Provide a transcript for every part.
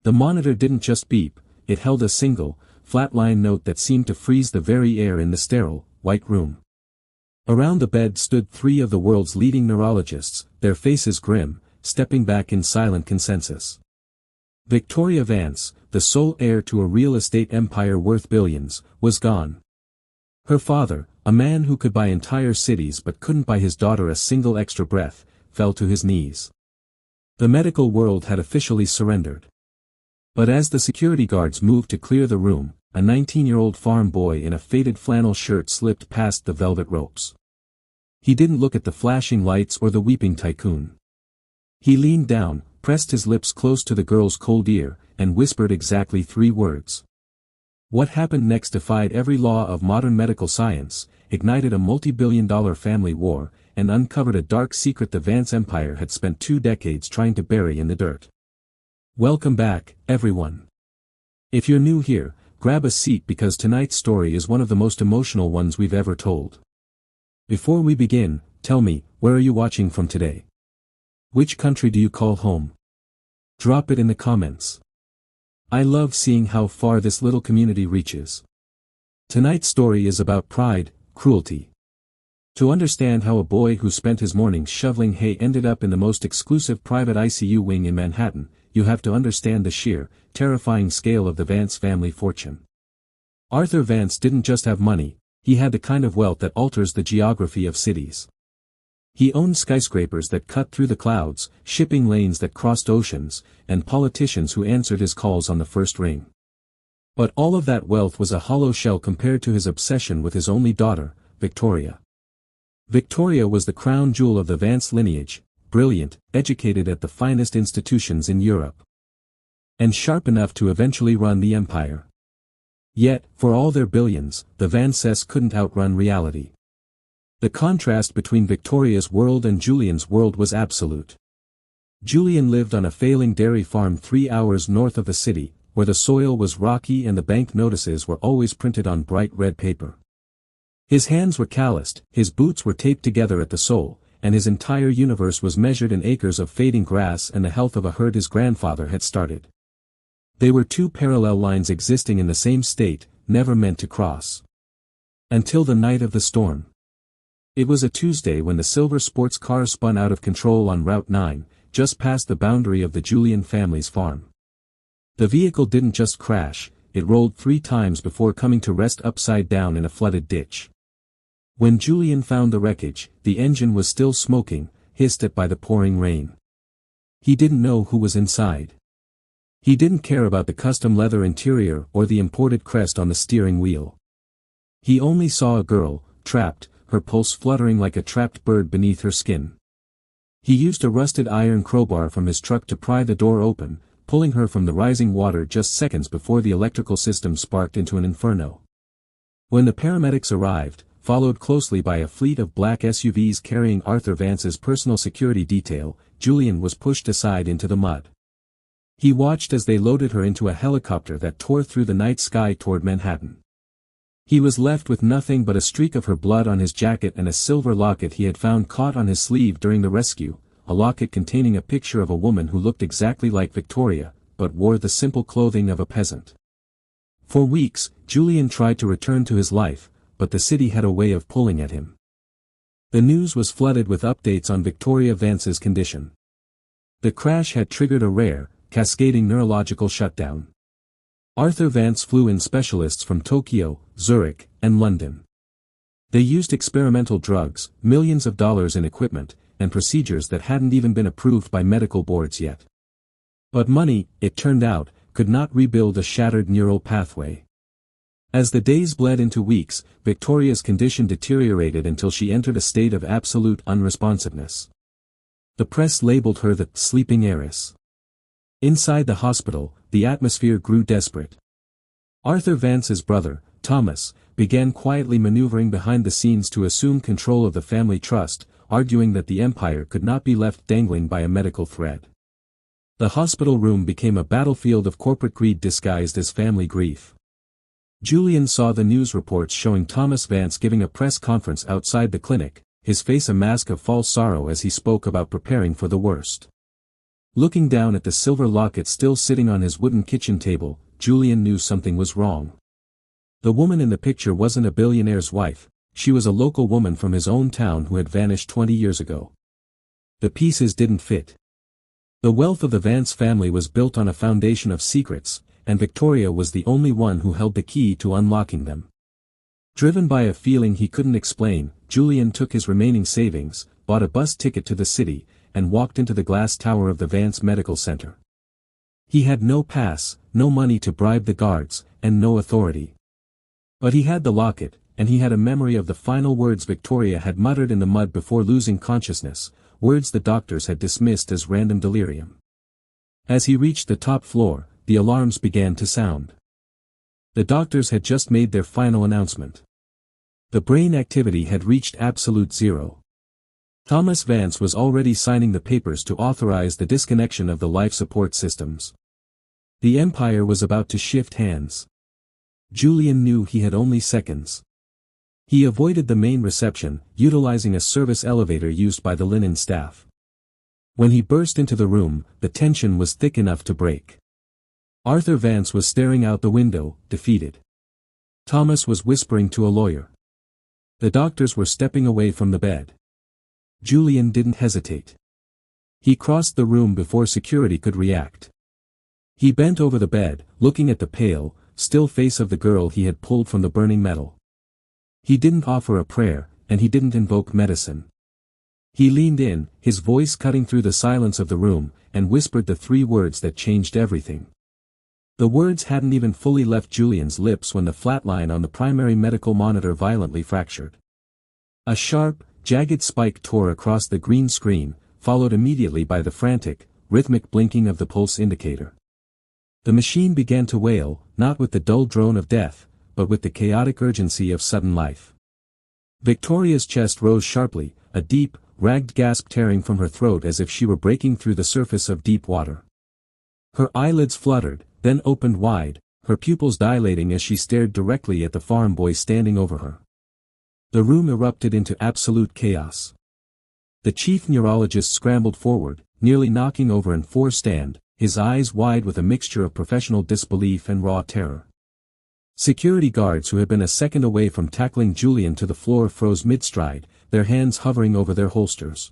The monitor didn't just beep, it held a single, flat-line note that seemed to freeze the very air in the sterile, white room. Around the bed stood 3 of the world's leading neurologists, their faces grim, stepping back in silent consensus. Victoria Vance, the sole heir to a real estate empire worth billions, was gone. Her father, a man who could buy entire cities but couldn't buy his daughter a single extra breath, fell to his knees. The medical world had officially surrendered. But as the security guards moved to clear the room, a 19-year-old farm boy in a faded flannel shirt slipped past the velvet ropes. He didn't look at the flashing lights or the weeping tycoon. He leaned down, pressed his lips close to the girl's cold ear, and whispered exactly 3 words. What happened next defied every law of modern medical science, ignited a multi-billion-dollar family war, and uncovered a dark secret the Vance empire had spent 2 decades trying to bury in the dirt. Welcome back, everyone. If you're new here, grab a seat because tonight's story is one of the most emotional ones we've ever told. Before we begin, tell me, where are you watching from today? Which country do you call home? Drop it in the comments. I love seeing how far this little community reaches. Tonight's story is about pride, cruelty. To understand how a boy who spent his mornings shoveling hay ended up in the most exclusive private ICU wing in Manhattan, you have to understand the sheer, terrifying scale of the Vance family fortune. Arthur Vance didn't just have money, he had the kind of wealth that alters the geography of cities. He owned skyscrapers that cut through the clouds, shipping lanes that crossed oceans, and politicians who answered his calls on the first ring. But all of that wealth was a hollow shell compared to his obsession with his only daughter, Victoria. Victoria was the crown jewel of the Vance lineage, brilliant, educated at the finest institutions in Europe. And sharp enough to eventually run the empire. Yet, for all their billions, the Vances couldn't outrun reality. The contrast between Victoria's world and Julian's world was absolute. Julian lived on a failing dairy farm 3 hours north of the city, where the soil was rocky and the bank notices were always printed on bright red paper. His hands were calloused, his boots were taped together at the sole, and his entire universe was measured in acres of fading grass and the health of a herd his grandfather had started. They were 2 parallel lines existing in the same state, never meant to cross. Until the night of the storm. It was a Tuesday when the silver sports car spun out of control on Route 9, just past the boundary of the Julian family's farm. The vehicle didn't just crash, it rolled 3 times before coming to rest upside down in a flooded ditch. When Julian found the wreckage, the engine was still smoking, hissed at by the pouring rain. He didn't know who was inside. He didn't care about the custom leather interior or the imported crest on the steering wheel. He only saw a girl, trapped, her pulse fluttering like a trapped bird beneath her skin. He used a rusted iron crowbar from his truck to pry the door open, pulling her from the rising water just seconds before the electrical system sparked into an inferno. When the paramedics arrived, followed closely by a fleet of black SUVs carrying Arthur Vance's personal security detail, Julian was pushed aside into the mud. He watched as they loaded her into a helicopter that tore through the night sky toward Manhattan. He was left with nothing but a streak of her blood on his jacket and a silver locket he had found caught on his sleeve during the rescue, a locket containing a picture of a woman who looked exactly like Victoria, but wore the simple clothing of a peasant. For weeks, Julian tried to return to his life, but the city had a way of pulling at him. The news was flooded with updates on Victoria Vance's condition. The crash had triggered a rare, cascading neurological shutdown. Arthur Vance flew in specialists from Tokyo, Zurich, and London. They used experimental drugs, millions of dollars in equipment, and procedures that hadn't even been approved by medical boards yet. But money, it turned out, could not rebuild a shattered neural pathway. As the days bled into weeks, Victoria's condition deteriorated until she entered a state of absolute unresponsiveness. The press labeled her the sleeping heiress. Inside the hospital, the atmosphere grew desperate. Arthur Vance's brother, Thomas, began quietly maneuvering behind the scenes to assume control of the family trust, arguing that the empire could not be left dangling by a medical thread. The hospital room became a battlefield of corporate greed disguised as family grief. Julian saw the news reports showing Thomas Vance giving a press conference outside the clinic, his face a mask of false sorrow as he spoke about preparing for the worst. Looking down at the silver locket still sitting on his wooden kitchen table, Julian knew something was wrong. The woman in the picture wasn't a billionaire's wife, she was a local woman from his own town who had vanished 20 years ago. The pieces didn't fit. The wealth of the Vance family was built on a foundation of secrets, and Victoria was the only one who held the key to unlocking them. Driven by a feeling he couldn't explain, Julian took his remaining savings, bought a bus ticket to the city, and walked into the glass tower of the Vance Medical Center. He had no pass, no money to bribe the guards, and no authority. But he had the locket, and he had a memory of the final words Victoria had muttered in the mud before losing consciousness, words the doctors had dismissed as random delirium. As he reached the top floor, the alarms began to sound. The doctors had just made their final announcement. The brain activity had reached absolute zero. Thomas Vance was already signing the papers to authorize the disconnection of the life support systems. The empire was about to shift hands. Julian knew he had only seconds. He avoided the main reception, utilizing a service elevator used by the linen staff. When he burst into the room, the tension was thick enough to break. Arthur Vance was staring out the window, defeated. Thomas was whispering to a lawyer. The doctors were stepping away from the bed. Julian didn't hesitate. He crossed the room before security could react. He bent over the bed, looking at the pale, still face of the girl he had pulled from the burning metal. He didn't offer a prayer, and he didn't invoke medicine. He leaned in, his voice cutting through the silence of the room, and whispered the three words that changed everything. The words hadn't even fully left Julian's lips when the flat line on the primary medical monitor violently fractured. A sharp, jagged spike tore across the green screen, followed immediately by the frantic, rhythmic blinking of the pulse indicator. The machine began to wail, not with the dull drone of death, but with the chaotic urgency of sudden life. Victoria's chest rose sharply, a deep, ragged gasp tearing from her throat as if she were breaking through the surface of deep water. Her eyelids fluttered, then opened wide, her pupils dilating as she stared directly at the farm boy standing over her. The room erupted into absolute chaos. The chief neurologist scrambled forward, nearly knocking over an four stand, his eyes wide with a mixture of professional disbelief and raw terror. Security guards who had been a second away from tackling Julian to the floor froze mid-stride, their hands hovering over their holsters.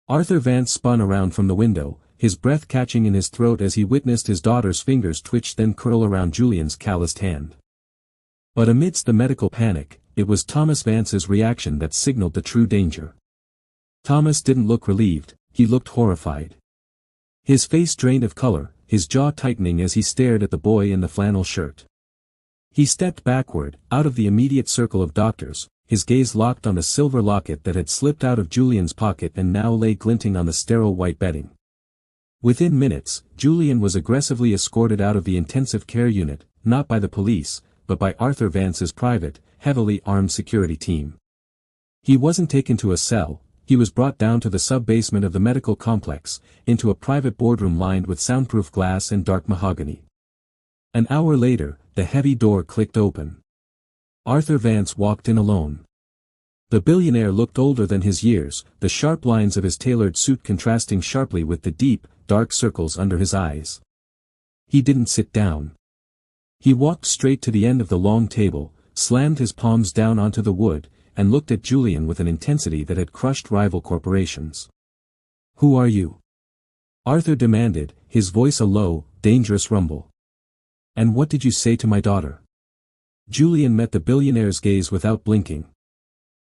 Arthur Vance spun around from the window, his breath catching in his throat as he witnessed his daughter's fingers twitch then curl around Julian's calloused hand. But amidst the medical panic, it was Thomas Vance's reaction that signaled the true danger. Thomas didn't look relieved, he looked horrified. His face drained of color, his jaw tightening as he stared at the boy in the flannel shirt. He stepped backward, out of the immediate circle of doctors, his gaze locked on the silver locket that had slipped out of Julian's pocket and now lay glinting on the sterile white bedding. Within minutes, Julian was aggressively escorted out of the intensive care unit, not by the police, but by Arthur Vance's private, heavily armed security team. He wasn't taken to a cell, he was brought down to the sub-basement of the medical complex, into a private boardroom lined with soundproof glass and dark mahogany. An hour later, the heavy door clicked open. Arthur Vance walked in alone. The billionaire looked older than his years, the sharp lines of his tailored suit contrasting sharply with the deep, dark circles under his eyes. He didn't sit down. He walked straight to the end of the long table, slammed his palms down onto the wood, and looked at Julian with an intensity that had crushed rival corporations. "Who are you?" Arthur demanded, his voice a low, dangerous rumble. "And what did you say to my daughter?" Julian met the billionaire's gaze without blinking.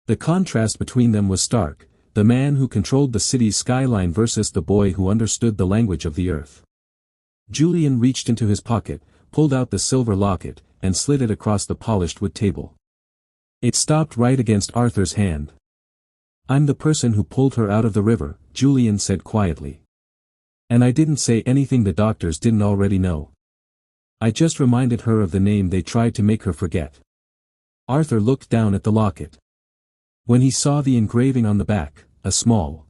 The contrast between them was stark, the man who controlled the city's skyline versus the boy who understood the language of the earth. Julian reached into his pocket, pulled out the silver locket, and slid it across the polished wood table. It stopped right against Arthur's hand. "I'm the person who pulled her out of the river," Julian said quietly. "And I didn't say anything the doctors didn't already know. I just reminded her of the name they tried to make her forget." Arthur looked down at the locket. When he saw the engraving on the back, a small,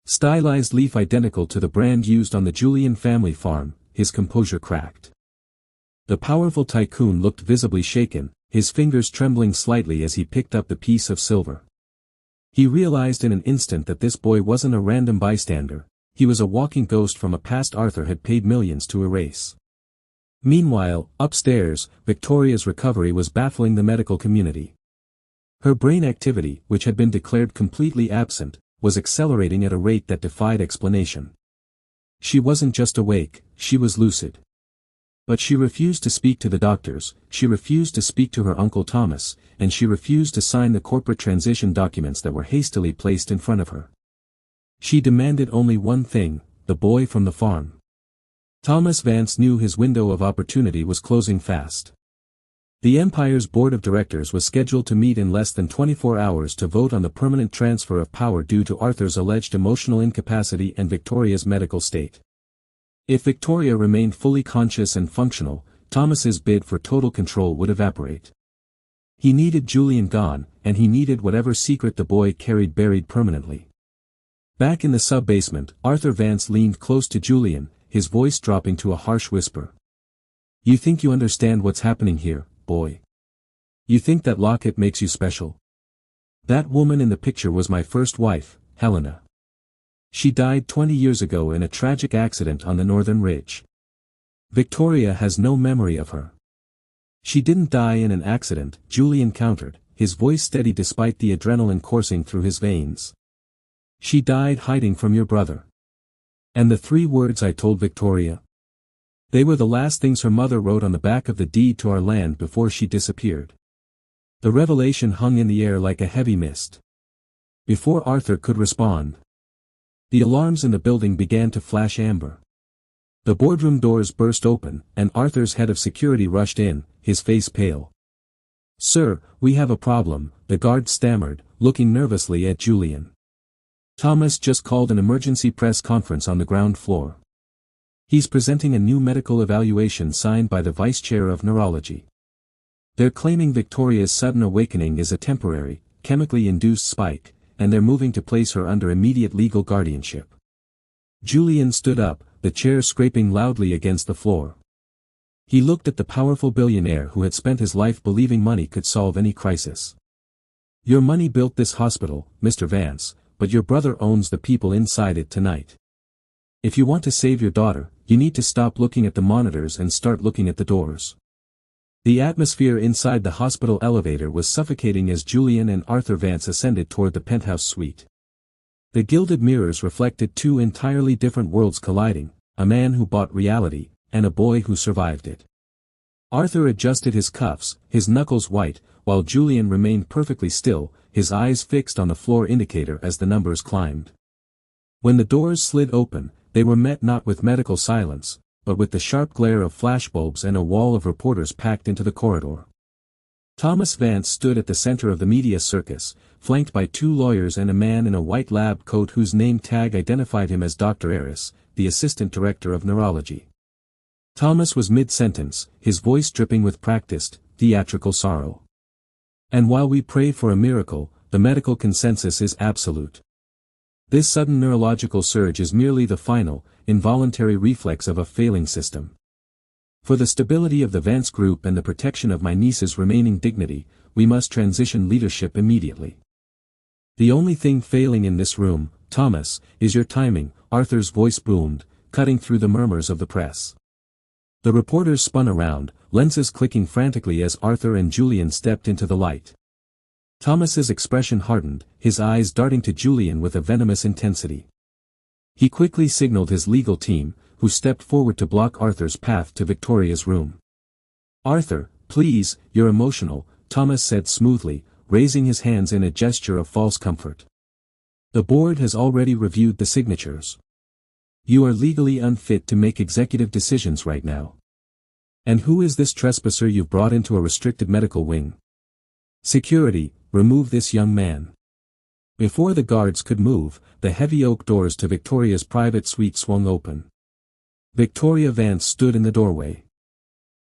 stylized leaf identical to the brand used on the Julian family farm, his composure cracked. The powerful tycoon looked visibly shaken, his fingers trembling slightly as he picked up the piece of silver. He realized in an instant that this boy wasn't a random bystander, He was a walking ghost from a past Arthur had paid millions to erase. Meanwhile, upstairs, Victoria's recovery was baffling the medical community. Her brain activity, which had been declared completely absent, was accelerating at a rate that defied explanation. She wasn't just awake, she was lucid. But she refused to speak to the doctors, she refused to speak to her Uncle Thomas, and she refused to sign the corporate transition documents that were hastily placed in front of her. She demanded only one thing, the boy from the farm. Thomas Vance knew his window of opportunity was closing fast. The Empire's board of directors was scheduled to meet in less than 24 hours to vote on the permanent transfer of power due to Arthur's alleged emotional incapacity and Victoria's medical state. If Victoria remained fully conscious and functional, Thomas's bid for total control would evaporate. He needed Julian gone, and he needed whatever secret the boy carried buried permanently. Back in the sub-basement, Arthur Vance leaned close to Julian, his voice dropping to a harsh whisper. "You think you understand what's happening here, boy? You think that locket makes you special? That woman in the picture was my first wife, Helena. She died 20 years ago in a tragic accident on the Northern Ridge. Victoria has no memory of her." "She didn't die in an accident," Julian countered, his voice steady despite the adrenaline coursing through his veins. "She died hiding from your brother." "And the 3 words I told Victoria? They were the last things her mother wrote on the back of the deed to our land before she disappeared." The revelation hung in the air like a heavy mist. Before Arthur could respond, the alarms in the building began to flash amber. The boardroom doors burst open, and Arthur's head of security rushed in, his face pale. "Sir, we have a problem," the guard stammered, looking nervously at Julian. "Thomas just called an emergency press conference on the ground floor. He's presenting a new medical evaluation signed by the vice chair of neurology. They're claiming Victoria's sudden awakening is a temporary, chemically induced spike, and they're moving to place her under immediate legal guardianship." Julian stood up, the chair scraping loudly against the floor. He looked at the powerful billionaire who had spent his life believing money could solve any crisis. "Your money built this hospital, Mr. Vance, but your brother owns the people inside it tonight. If you want to save your daughter, you need to stop looking at the monitors and start looking at the doors." The atmosphere inside the hospital elevator was suffocating as Julian and Arthur Vance ascended toward the penthouse suite. The gilded mirrors reflected 2 entirely different worlds colliding, a man who bought reality, and a boy who survived it. Arthur adjusted his cuffs, his knuckles white, while Julian remained perfectly still, his eyes fixed on the floor indicator as the numbers climbed. When the doors slid open, they were met not with medical silence, but with the sharp glare of flashbulbs and a wall of reporters packed into the corridor. Thomas Vance stood at the center of the media circus, flanked by 2 lawyers and a man in a white lab coat whose name tag identified him as Dr. Harris, the assistant director of neurology. Thomas was mid-sentence, his voice dripping with practiced, theatrical sorrow. "And while we pray for a miracle, the medical consensus is absolute. This sudden neurological surge is merely the final, involuntary reflex of a failing system. For the stability of the Vance Group and the protection of my niece's remaining dignity, we must transition leadership immediately. The only thing failing in this room, Thomas, is your timing," Arthur's voice boomed, cutting through the murmurs of the press. The reporters spun around, lenses clicking frantically as Arthur and Julian stepped into the light. Thomas's expression hardened, his eyes darting to Julian with a venomous intensity. He quickly signaled his legal team, who stepped forward to block Arthur's path to Victoria's room. "Arthur, please, you're emotional," Thomas said smoothly, raising his hands in a gesture of false comfort. "The board has already reviewed the signatures. You are legally unfit to make executive decisions right now. And who is this trespasser you've brought into a restricted medical wing? Security, remove this young man." Before the guards could move, the heavy oak doors to Victoria's private suite swung open. Victoria Vance stood in the doorway.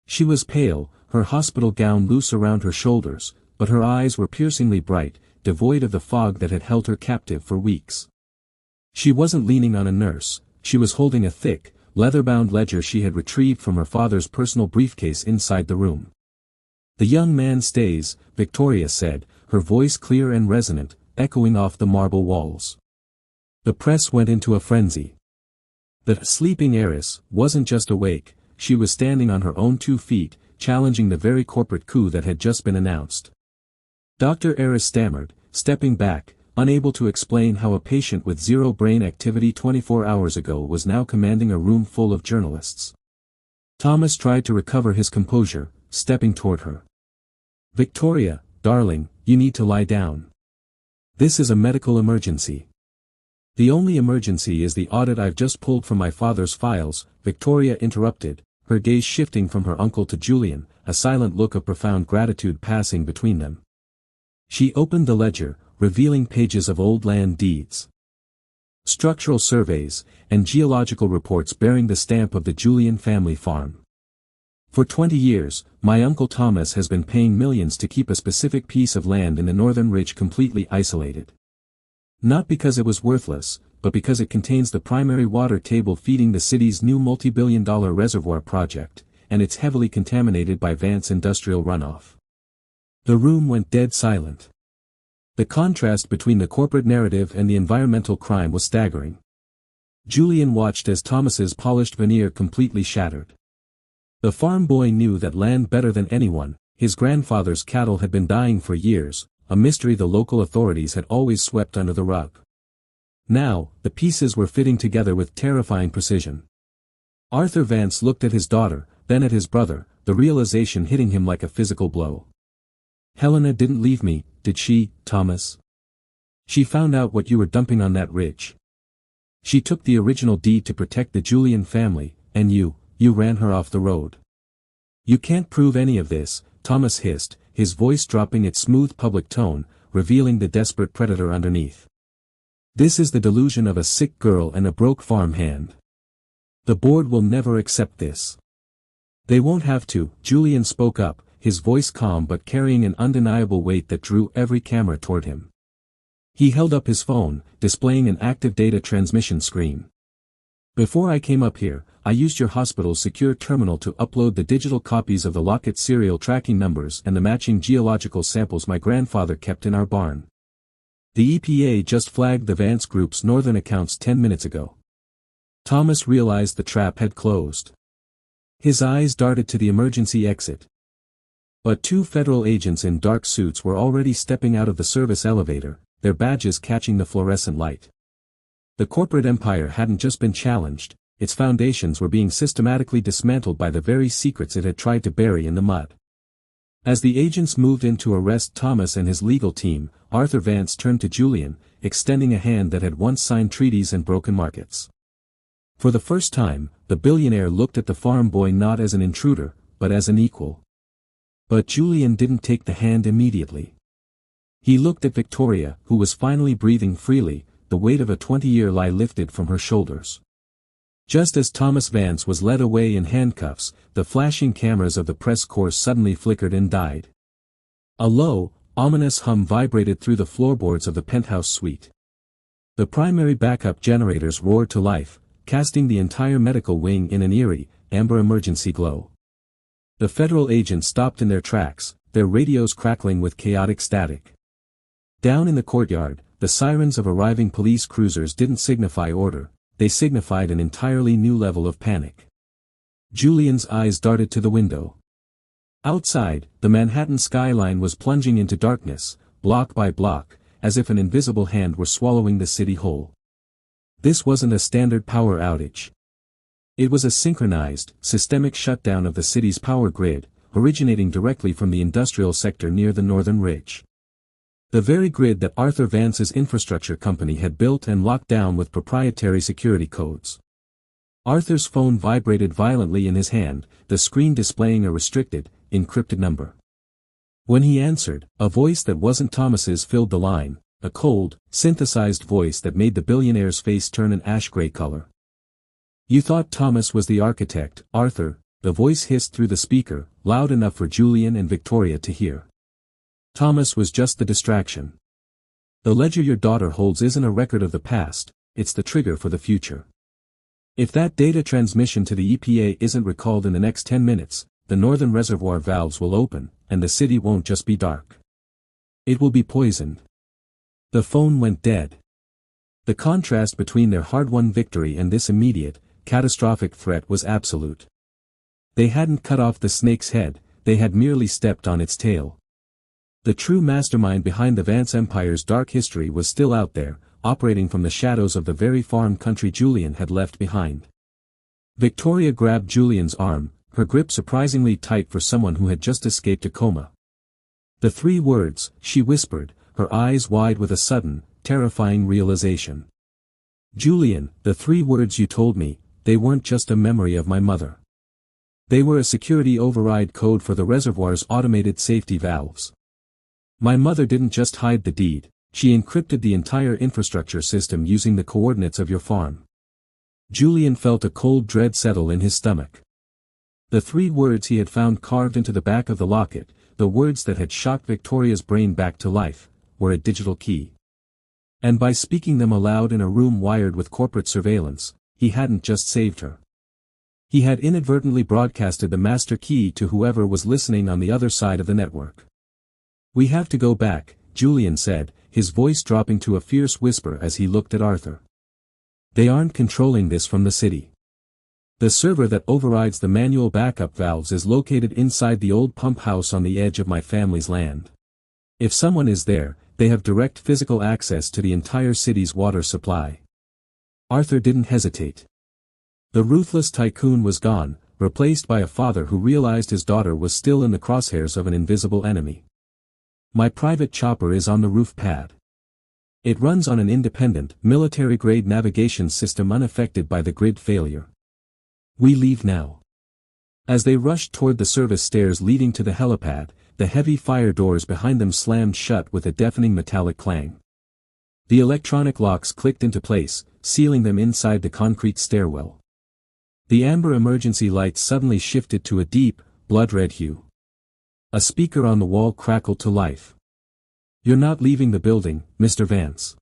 She was pale, her hospital gown loose around her shoulders, but her eyes were piercingly bright, devoid of the fog that had held her captive for weeks. She wasn't leaning on a nurse, she was holding a thick, leather-bound ledger she had retrieved from her father's personal briefcase inside the room. "The young man stays," Victoria said, her voice clear and resonant, echoing off the marble walls. The press went into a frenzy. The sleeping heiress wasn't just awake, she was standing on her own 2 feet, challenging the very corporate coup that had just been announced. Dr. Heiress stammered, stepping back, unable to explain how a patient with zero brain activity 24 hours ago was now commanding a room full of journalists. Thomas tried to recover his composure, stepping toward her. "Victoria, darling, you need to lie down. This is a medical emergency." "The only emergency is the audit I've just pulled from my father's files," Victoria interrupted, her gaze shifting from her uncle to Julian, a silent look of profound gratitude passing between them. She opened the ledger, revealing pages of old land deeds, structural surveys, and geological reports bearing the stamp of the Julian family farm. "For 20 years, my Uncle Thomas has been paying millions to keep a specific piece of land in the northern ridge completely isolated. Not because it was worthless, but because it contains the primary water table feeding the city's new multi-billion-dollar reservoir project, and it's heavily contaminated by Vance industrial runoff." The room went dead silent. The contrast between the corporate narrative and the environmental crime was staggering. Julian watched as Thomas's polished veneer completely shattered. The farm boy knew that land better than anyone. His grandfather's cattle had been dying for years, a mystery the local authorities had always swept under the rug. Now, the pieces were fitting together with terrifying precision. Arthur Vance looked at his daughter, then at his brother, the realization hitting him like a physical blow. "Helena didn't leave me, did she, Thomas? She found out what you were dumping on that ridge. She took the original deed to protect the Julian family, and you ran her off the road." "You can't prove any of this," Thomas hissed, his voice dropping its smooth public tone, revealing the desperate predator underneath. "This is the delusion of a sick girl and a broke farm hand. The board will never accept this." "They won't have to," Julian spoke up, his voice calm but carrying an undeniable weight that drew every camera toward him. He held up his phone, displaying an active data transmission screen. "Before I came up here, I used your hospital's secure terminal to upload the digital copies of the locket serial tracking numbers and the matching geological samples my grandfather kept in our barn. The EPA just flagged the Vance Group's northern accounts 10 minutes ago." Thomas realized the trap had closed. His eyes darted to the emergency exit. But 2 federal agents in dark suits were already stepping out of the service elevator, their badges catching the fluorescent light. The corporate empire hadn't just been challenged, its foundations were being systematically dismantled by the very secrets it had tried to bury in the mud. As the agents moved in to arrest Thomas and his legal team, Arthur Vance turned to Julian, extending a hand that had once signed treaties and broken markets. For the first time, the billionaire looked at the farm boy not as an intruder, but as an equal. But Julian didn't take the hand immediately. He looked at Victoria, who was finally breathing freely, the weight of a 20-year lie lifted from her shoulders. Just as Thomas Vance was led away in handcuffs, the flashing cameras of the press corps suddenly flickered and died. A low, ominous hum vibrated through the floorboards of the penthouse suite. The primary backup generators roared to life, casting the entire medical wing in an eerie, amber emergency glow. The federal agents stopped in their tracks, their radios crackling with chaotic static. Down in the courtyard, the sirens of arriving police cruisers didn't signify order, they signified an entirely new level of panic. Julian's eyes darted to the window. Outside, the Manhattan skyline was plunging into darkness, block by block, as if an invisible hand were swallowing the city whole. This wasn't a standard power outage. It was a synchronized, systemic shutdown of the city's power grid, originating directly from the industrial sector near the northern ridge. The very grid that Arthur Vance's infrastructure company had built and locked down with proprietary security codes. Arthur's phone vibrated violently in his hand, the screen displaying a restricted, encrypted number. When he answered, a voice that wasn't Thomas's filled the line, a cold, synthesized voice that made the billionaire's face turn an ash-gray color. "You thought Thomas was the architect, Arthur," the voice hissed through the speaker, loud enough for Julian and Victoria to hear. "Thomas was just the distraction. The ledger your daughter holds isn't a record of the past, it's the trigger for the future. If that data transmission to the EPA isn't recalled in the next 10 minutes, the northern reservoir valves will open, and the city won't just be dark. It will be poisoned." The phone went dead. The contrast between their hard-won victory and this immediate, catastrophic threat was absolute. They hadn't cut off the snake's head, they had merely stepped on its tail. The true mastermind behind the Vance Empire's dark history was still out there, operating from the shadows of the very farm country Julian had left behind. Victoria grabbed Julian's arm, her grip surprisingly tight for someone who had just escaped a coma. The 3 words, she whispered, her eyes wide with a sudden, terrifying realization. Julian, the 3 words you told me, they weren't just a memory of my mother. They were a security override code for the reservoir's automated safety valves. My mother didn't just hide the deed, she encrypted the entire infrastructure system using the coordinates of your farm. Julian felt a cold dread settle in his stomach. The 3 words he had found carved into the back of the locket, the words that had shocked Victoria's brain back to life, were a digital key. And by speaking them aloud in a room wired with corporate surveillance, he hadn't just saved her. He had inadvertently broadcasted the master key to whoever was listening on the other side of the network. We have to go back, Julian said, his voice dropping to a fierce whisper as he looked at Arthur. They aren't controlling this from the city. The server that overrides the manual backup valves is located inside the old pump house on the edge of my family's land. If someone is there, they have direct physical access to the entire city's water supply. Arthur didn't hesitate. The ruthless tycoon was gone, replaced by a father who realized his daughter was still in the crosshairs of an invisible enemy. My private chopper is on the roof pad. It runs on an independent, military-grade navigation system unaffected by the grid failure. We leave now. As they rushed toward the service stairs leading to the helipad, the heavy fire doors behind them slammed shut with a deafening metallic clang. The electronic locks clicked into place, sealing them inside the concrete stairwell. The amber emergency lights suddenly shifted to a deep, blood-red hue. A speaker on the wall crackled to life. You're not leaving the building, Mr. Vance.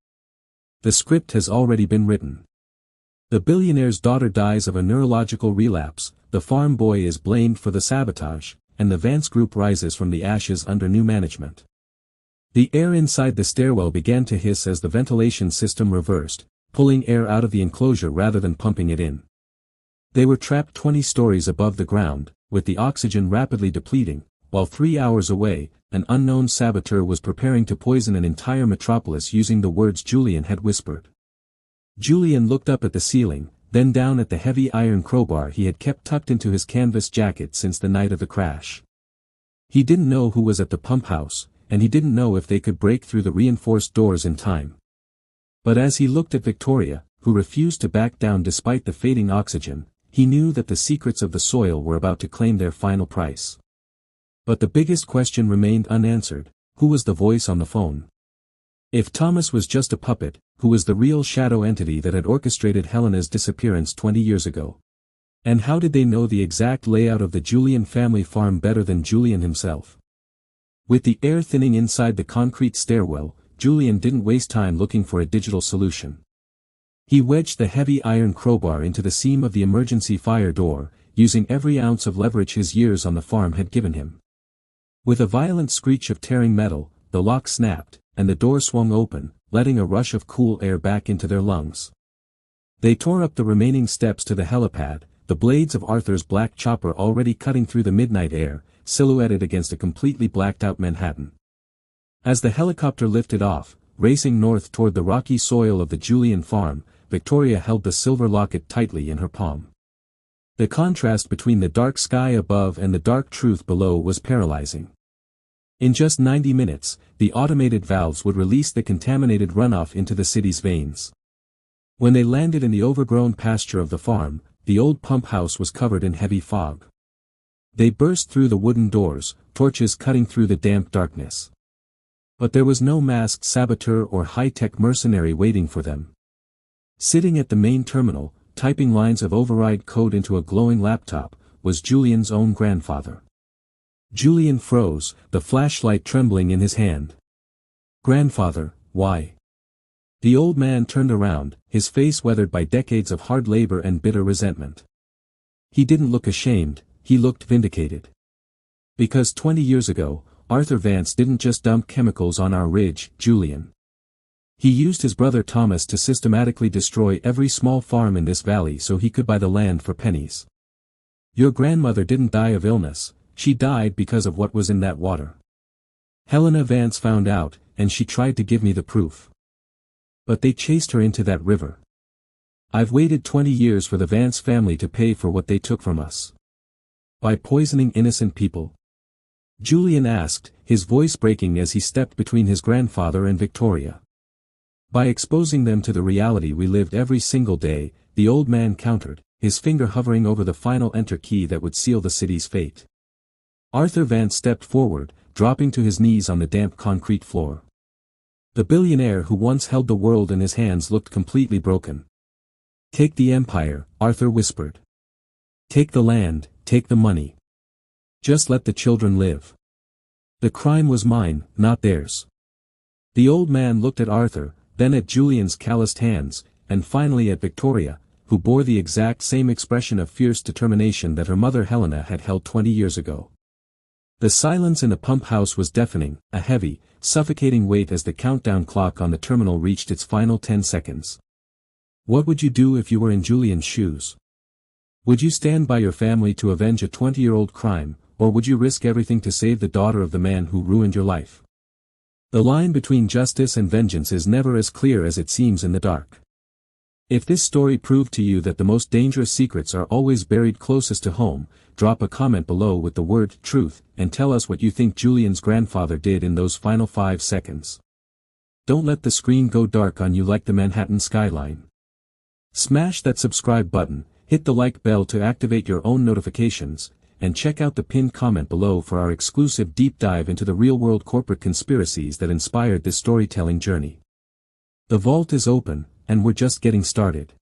The script has already been written. The billionaire's daughter dies of a neurological relapse, the farm boy is blamed for the sabotage, and the Vance group rises from the ashes under new management. The air inside the stairwell began to hiss as the ventilation system reversed, pulling air out of the enclosure rather than pumping it in. They were trapped 20 stories above the ground, with the oxygen rapidly depleting, while 3 hours away, an unknown saboteur was preparing to poison an entire metropolis using the words Julian had whispered. Julian looked up at the ceiling, then down at the heavy iron crowbar he had kept tucked into his canvas jacket since the night of the crash. He didn't know who was at the pump house, and he didn't know if they could break through the reinforced doors in time. But as he looked at Victoria, who refused to back down despite the fading oxygen, he knew that the secrets of the soil were about to claim their final price. But the biggest question remained unanswered: who was the voice on the phone? If Thomas was just a puppet, who was the real shadow entity that had orchestrated Helena's disappearance 20 years ago? And how did they know the exact layout of the Julian family farm better than Julian himself? With the air thinning inside the concrete stairwell, Julian didn't waste time looking for a digital solution. He wedged the heavy iron crowbar into the seam of the emergency fire door, using every ounce of leverage his years on the farm had given him. With a violent screech of tearing metal, the lock snapped, and the door swung open, letting a rush of cool air back into their lungs. They tore up the remaining steps to the helipad, the blades of Arthur's black chopper already cutting through the midnight air, silhouetted against a completely blacked-out Manhattan. As the helicopter lifted off, racing north toward the rocky soil of the Julian farm, Victoria held the silver locket tightly in her palm. The contrast between the dark sky above and the dark truth below was paralyzing. In just 90 minutes, the automated valves would release the contaminated runoff into the city's veins. When they landed in the overgrown pasture of the farm, the old pump house was covered in heavy fog. They burst through the wooden doors, torches cutting through the damp darkness. But there was no masked saboteur or high-tech mercenary waiting for them. Sitting at the main terminal, typing lines of override code into a glowing laptop, was Julian's own grandfather. Julian froze, the flashlight trembling in his hand. Grandfather, why? The old man turned around, his face weathered by decades of hard labor and bitter resentment. He didn't look ashamed, he looked vindicated. Because 20 years ago, Arthur Vance didn't just dump chemicals on our ridge, Julian. He used his brother Thomas to systematically destroy every small farm in this valley so he could buy the land for pennies. Your grandmother didn't die of illness, she died because of what was in that water. Helena Vance found out, and she tried to give me the proof. But they chased her into that river. I've waited 20 years for the Vance family to pay for what they took from us. By poisoning innocent people? Julian asked, his voice breaking as he stepped between his grandfather and Victoria. By exposing them to the reality we lived every single day, the old man countered, his finger hovering over the final enter key that would seal the city's fate. Arthur Vance stepped forward, dropping to his knees on the damp concrete floor. The billionaire who once held the world in his hands looked completely broken. Take the empire, Arthur whispered. Take the land, take the money. Just let the children live. The crime was mine, not theirs. The old man looked at Arthur, then at Julian's calloused hands, and finally at Victoria, who bore the exact same expression of fierce determination that her mother Helena had held 20 years ago. The silence in the pump house was deafening, a heavy, suffocating weight as the countdown clock on the terminal reached its final 10 seconds. What would you do if you were in Julian's shoes? Would you stand by your family to avenge a 20-year-old crime, or would you risk everything to save the daughter of the man who ruined your life? The line between justice and vengeance is never as clear as it seems in the dark. If this story proved to you that the most dangerous secrets are always buried closest to home, drop a comment below with the word truth, and tell us what you think Julian's grandfather did in those final 5 seconds. Don't let the screen go dark on you like the Manhattan skyline. Smash that subscribe button, hit the like bell to activate your own notifications, and check out the pinned comment below for our exclusive deep dive into the real-world corporate conspiracies that inspired this storytelling journey. The vault is open, and we're just getting started.